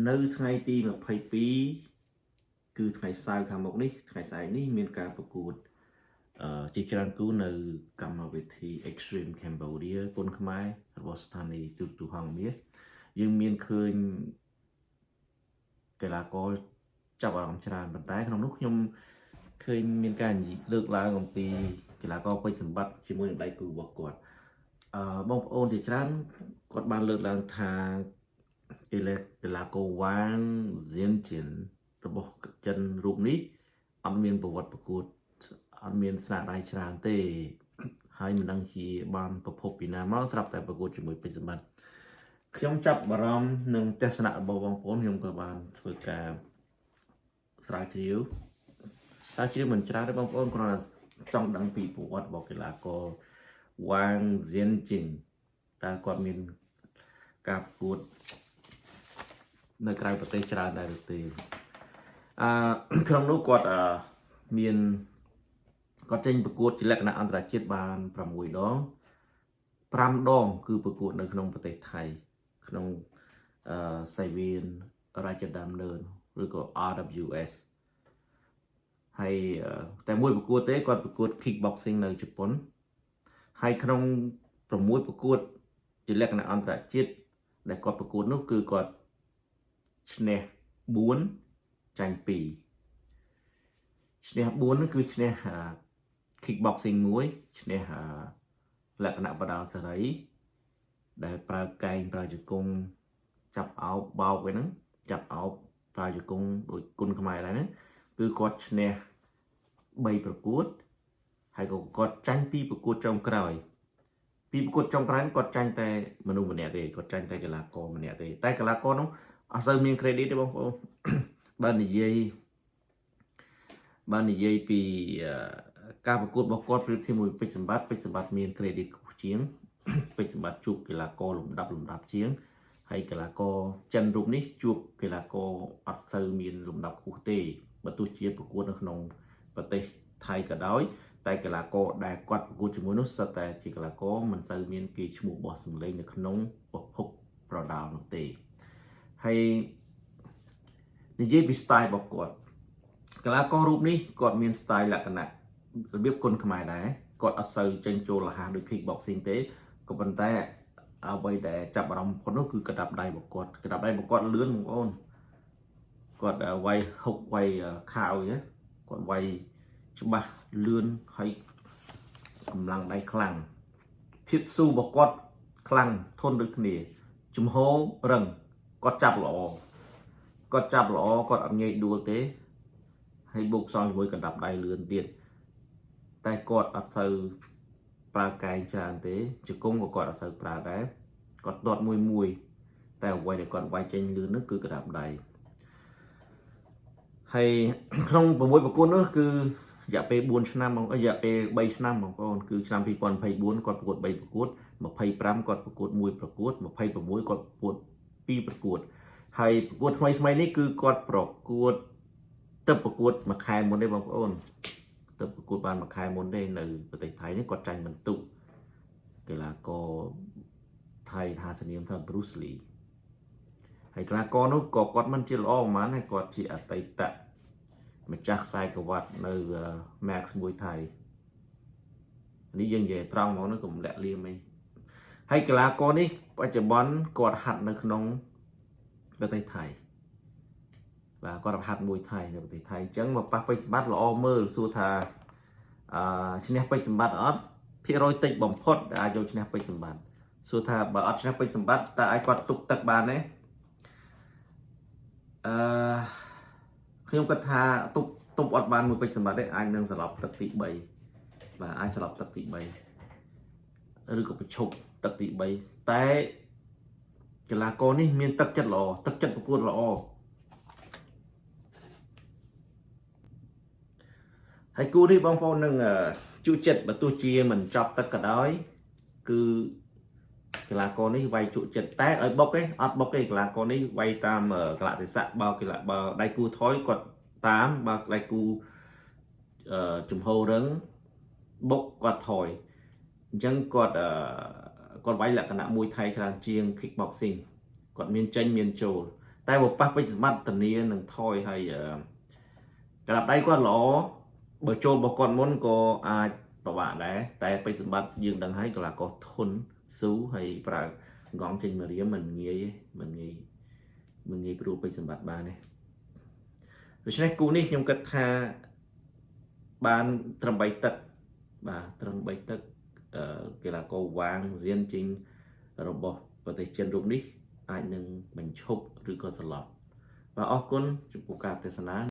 នៅថ្ងៃទី22គឺថ្ងៃសៅរ៍ខាងមុខនេះថ្ងៃស្អែកនេះមានការប្រកួតជាច្រើនគូនៅកម្មវិធី Extreme Cambodia គុនខ្មែររបស់ស្ថានីយ៍ទូរទស្សន៍ហង្សមាសយើងមានឃើញកីឡាករចាប់អារម្មណ៍ច្រើនប៉ុន្តែក្នុងនោះខ្ញុំឃើញមានការលើកឡើងអំពីកីឡាករពេជ្រសម្បត្តិជាមួយនឹងដៃគូរបស់គាត់បងប្អូនជាច្រើនគាត់បានលើកឡើងថាកីឡាករវ៉ាងហ្សៀនជិនរបស់ចិនរូបនេះអត់មានប្រវត្តិប្រកួតអត់មានស្នាដៃច្រើនទេហើយមិនដឹងជាបានប្រភពពីណាមកស្រាប់តែប្រកួតជាមួយពេជ្រសម្បត្តិខ្ញុំចាប់អារម្មណ៍នឹងទស្សនៈរបស់បងប្អូនខ្ញុំក៏បានធ្វើការស្រាវជ្រាវមិនច្រើនទេបងប្អូនគ្រាន់តែចង់ដឹងពីប្រវត្តិរបស់កីឡាករវ៉ាងហ្សៀនជិនតើគាត់មានការប្រកួតនៅក្រៅប្រទេសច្រើនដែរឬទេក្នុងនោះគាត់មានគាត់ចេញប្រកួតជាលក្ខណៈអន្តរជាតិបាន6ដង5ដងគឺប្រកួតនៅក្នុងប្រទេសថៃក្នុងសាយវៀនរាជដំណើរឬក៏ RWS ហើយតែមួយប្រកួតទេគាត់ប្រកួត kickboxing នៅជប៉ុនហើយក្នុង6ប្រកួតជាលក្ខណៈអន្តរជាតិដែលគាត់ប្រកួតនោះគឺគាត់ឈ្នះ4ចាញ់2ឈ្នះ4នោះគឺឈ្នះ kickboxing 1ឈ្នះលក្ខណៈបដាលសេរីដែលប្រើកែងប្រើជង្គង់ចាប់អោបបោកឯហ្នឹងចាប់អោបប្រើជង្គង់ដូចគុនខ្មែរដែរហ្នឹងគឺគាត់ឈ្នះ3ប្រកួតហើយក៏គាត់ចាញ់2ប្រកួតចុងក្រោយ2ប្រកួតចុងក្រោយគាត់ចាញ់តែមនុស្សម្នាក់ទេគាត់ចាញ់តែកីឡាករម្នាក់ទេតែកីឡាករនោះអត់សូវមាន credit ទេបងប្អូនបើនិយាយពីការប្រកួតរបស់គាត់ប្រៀបធៀបជាមួយពេជ្រសម្បត្តិមាន credit ខ្ពស់ជាងពេជ្រសម្បត្តិជួបកីឡាករលំដាប់ជាងហើយកីឡាករចិនរូបនេះជួបកីឡាករអត់សូវមានលំដាប់ខ្ពស់ទេបើទោះជាប្រកួតនៅក្នុងប្រទេសថៃក៏ដោយតែកីឡាករដែលគាត់ប្រកួតជាមួយនោះសុទ្ធតែជាកីឡាករមិនសូវមានគេឈ្មោះបោះសម្លេងនៅក្នុងប្រភពប្រដាល់នោះទេហើយនិយាយពី style របស់គាត់កីឡាកររូបនេះគាត់មាន style លក្ខណៈរបៀបគុនខ្មែរដែរគាត់អត់សូវចេញចូលលះដូច kickboxing ទេក៏ប៉ុន្តែអ្វីដែលចាប់អារម្មណ៍បំផុតនោះគឺក្តាប់ដៃរបស់គាត់លឿនបងប្អូនគាត់វាយហុកវាយខាវគាត់វាយច្បាស់លឿនហើយកម្លាំងដៃខ្លាំងភាពស៊ូរបស់គាត់ខ្លាំងធន់ដូចគ្នាជំហររឹងគាត់ចាប់ល្អគាត់អត់ងាយដួលទេហើយបូកផ្សំជាមួយកណ្ដាប់ដៃលឿនទៀតតែគាត់អត់សូវប្រើកែងច្រើនទេជង្គង់ក៏គាត់អត់សូវប្រើដែរគាត់ទាត់មួយតែអ្វីដែលគាត់វាយចេញលឿននោះគឺកណ្ដាប់ដៃហើយក្នុង6ប្រកួតនោះគឺរយៈពេល4ឆ្នាំរយៈពេល3ឆ្នាំបងប្អូនគឺឆ្នាំ2024គាត់ប្រកួត3ប្រកួត25គាត់ប្រកួត1ប្រកួត26គាត់ប្រកួត2ប្រកួតហើយប្រកួតថ្មីនេះគឺគាត់ប្រកួតទៅប្រកួតមួយខែមុនទេបងប្អូនទៅប្រកួតបានមួយខែមុនទេនៅប្រទេសថៃនេះគាត់ចាញ់បន្ទុកកីឡាករថៃហាសនាមថា Bruce Lee ហើយកីឡាករនោះក៏គាត់មិនជាល្អប៉ុន្មានហើយគាត់ជាអតីតម្ចាស់ខ្សែក្រវ៉ាត់នៅ Max មួយថៃនេះយើងនិយាយត្រង់មកនោះកុំលាក់លៀមអីហើយកីឡាករនេះបច្ចុប្បន្នគាត់ហាត់នៅក្នុងប្រទេសថៃបាទគាត់ហាត់មួយថៃនៅប្រទេសថៃអញ្ចឹងមកប៉ះពេជ្រសម្បត្តិល្អមើលសួរថាឈ្នះពេជ្រសម្បត្តិអត់ភាគរយតិចបំផុតដែលអាចយកឈ្នះពេជ្រសម្បត្តិសួរថាបើអត់ឈ្នះពេជ្រសម្បត្តិតើអាចគាត់ទុកទឹកបានទេខ្ញុំគិតថាទុបអត់បានមួយពេជ្រសម្បត្តិទេអាចនឹងសន្លប់ទឹកទី3បាទអាចសន្លប់ទឹកទី3ឬក៏ប្រឈប់ទឹកទី3តែកីឡាករនេះមានទឹកចិត្តល្អទឹកចិត្តប្រកួតល្អហើយគូនេះបងប្អូននឹងជួចិត្តបើទោះជាមិនចប់ទឹកក៏ដោយគឺកីឡាករនេះវាយជក់ចិត្តតែឲ្យបុកទេអត់បុកទេកីឡាករនេះវាយតាមកលៈទេសៈបើដៃគូថយគាត់តាមបើដៃគូជំហររឹងបុកគាត់ថយអញ្ចឹងគាត់វាយលក្ខណៈមួយថៃច្រើនជាង kickboxing គាត់មានចេញមានចូល តែបើប៉ះពេជ្រសម្បត្តិធានានឹងថយហើយកណ្ដាប់ដៃគាត់ល្អបើចូលរបស់គាត់មុនក៏អាចពិបាកដែរតែពេជ្រសម្បត្តិយើងដឹងហើយកីឡាករធន់ស៊ូហើយប្រើកង់ចេញមករៀមមិនងាយព្រួលពេជ្រសម្បត្តិបានទេដូច្នេះគូនេះខ្ញុំគិតថាបានត្រឹម3ទឹកបាទត្រឹម3ទឹកកីឡាករវ៉ាងហ្សៀនជីងរបស់ប្រទេសចិនរូបនេះអាចនឹងបញ្ឈប់ឬក៏សន្លប់បាទអរគុណចំពោះការទស្សនា